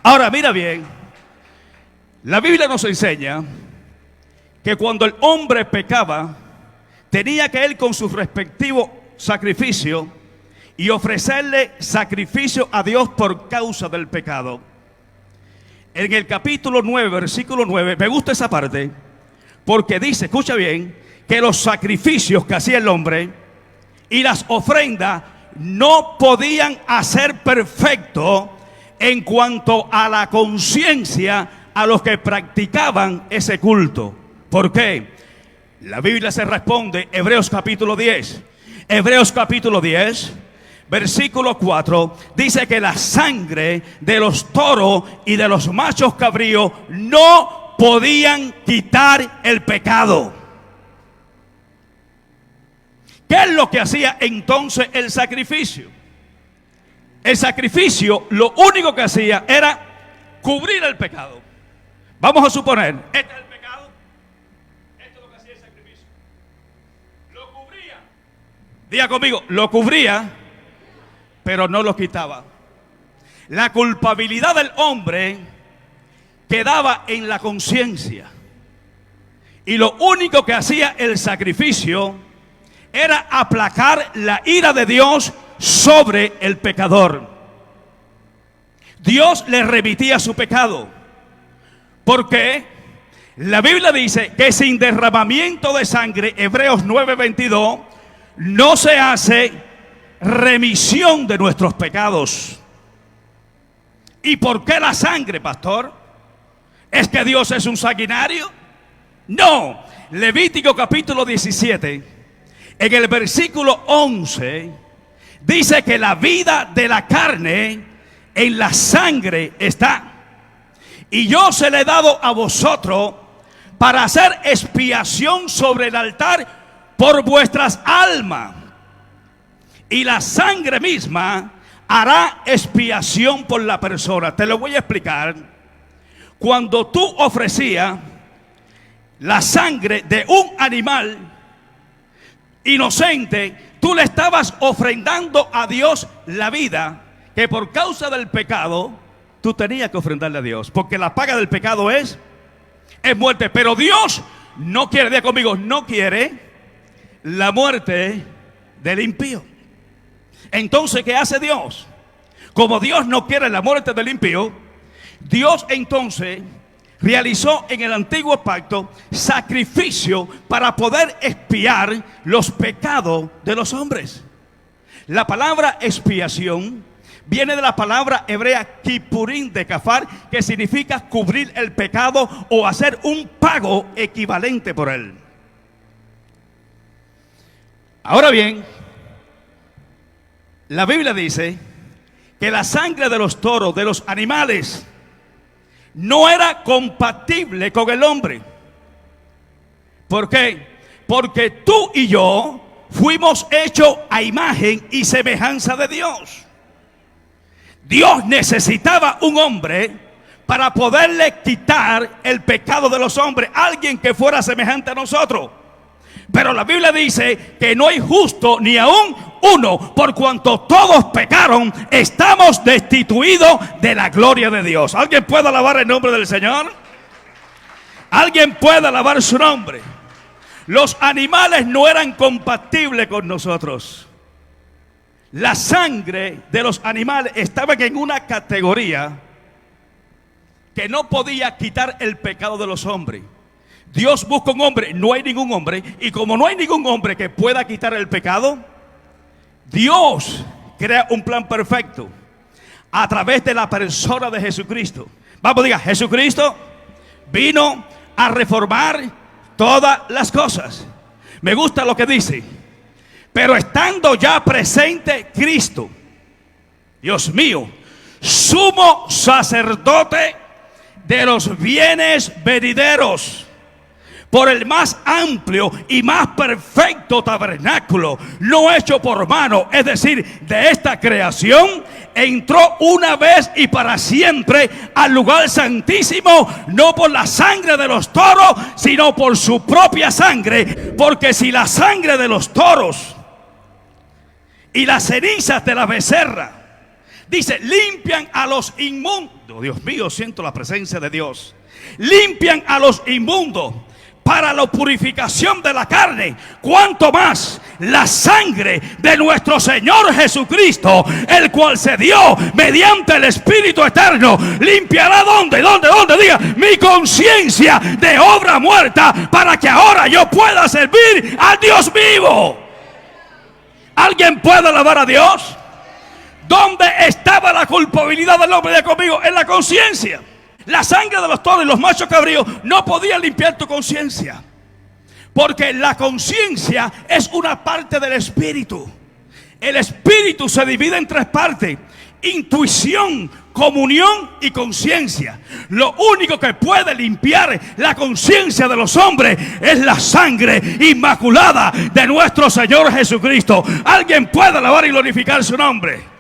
Ahora mira bien, la Biblia nos enseña que cuando el hombre pecaba, tenía que ir con su respectivo sacrificio y ofrecerle sacrificio a Dios por causa del pecado. En el capítulo 9, versículo 9, me gusta esa parte, porque dice, escucha bien, que los sacrificios que hacía el hombre y las ofrendas no podían hacer perfecto en cuanto a la conciencia a los que practicaban ese culto. ¿Por qué? La Biblia se responde, Hebreos capítulo 10. Hebreos capítulo 10, versículo 4, dice que la sangre de los toros y de los machos cabríos no podían quitar el pecado. ¿Qué es lo que hacía entonces el sacrificio? El sacrificio lo único que hacía era cubrir el pecado. Vamos a suponer, este es el pecado, esto es lo que hacía el sacrificio. Lo cubría. Diga conmigo, lo cubría, pero no lo quitaba. La culpabilidad del hombre quedaba en la conciencia. Y lo único que hacía el sacrificio era aplacar la ira de Dios sobre el pecador. Dios le remitía su pecado, porque la Biblia dice que sin derramamiento de sangre, Hebreos 9:22, no se hace remisión de nuestros pecados. ¿Y por qué la sangre, pastor? ¿Es que Dios es un sanguinario? No. Levítico capítulo 17, en el versículo 11, dice que la vida de la carne en la sangre está. Y yo se le he dado a vosotros para hacer expiación sobre el altar por vuestras almas. Y la sangre misma hará expiación por la persona. Te lo voy a explicar. Cuando tú ofrecías la sangre de un animal inocente, tú le estabas ofrendando a Dios la vida, que por causa del pecado tú tenías que ofrendarle a Dios, porque la paga del pecado es muerte. Pero Dios no quiere, diga conmigo, no quiere la muerte del impío. Entonces, ¿qué hace Dios? Como Dios no quiere la muerte del impío, Dios entonces realizó en el antiguo pacto sacrificio para poder expiar los pecados de los hombres. La palabra expiación viene de la palabra hebrea kipurín de kafar, que significa cubrir el pecado o hacer un pago equivalente por él. Ahora bien, la Biblia dice que la sangre de los toros, de los animales, no era compatible con el hombre. ¿Por qué? Porque tú y yo fuimos hechos a imagen y semejanza de Dios. Dios necesitaba un hombre para poderle quitar el pecado de los hombres, alguien que fuera semejante a nosotros. Pero la Biblia dice que no hay justo ni aún uno, por cuanto todos pecaron, estamos destituidos de la gloria de Dios. ¿Alguien puede alabar el nombre del Señor? ¿Alguien puede alabar su nombre? Los animales no eran compatibles con nosotros. La sangre de los animales estaba en una categoría que no podía quitar el pecado de los hombres. Dios busca un hombre, no hay ningún hombre, y como no hay ningún hombre que pueda quitar el pecado, Dios crea un plan perfecto a través de la persona de Jesucristo. Vamos, diga, Jesucristo vino a reformar todas las cosas. Me gusta lo que dice: pero estando ya presente Cristo, Dios mío, sumo sacerdote de los bienes venideros, por el más amplio y más perfecto tabernáculo, no hecho por mano, es decir, de esta creación, entró una vez y para siempre al lugar santísimo, no por la sangre de los toros, sino por su propia sangre. Porque si la sangre de los toros y las cenizas de la becerra Dice, limpian a los inmundos. Dios mío, siento la presencia de Dios. Limpian a los inmundos para la purificación de la carne. Cuanto más la sangre de nuestro Señor Jesucristo, el cual se dio mediante el Espíritu eterno, limpiará ¿dónde? Diga, mi conciencia de obra muerta, para que ahora yo pueda servir al Dios vivo. ¿Alguien puede alabar a Dios? ¿Dónde estaba la culpabilidad del hombre? Diga conmigo, en la conciencia. La sangre de los toros y los machos cabríos no podía limpiar tu conciencia, porque la conciencia es una parte del espíritu. El espíritu se divide en tres partes: intuición, comunión y conciencia. Lo único que puede limpiar la conciencia de los hombres es la sangre inmaculada de nuestro Señor Jesucristo. Alguien puede alabar y glorificar su nombre.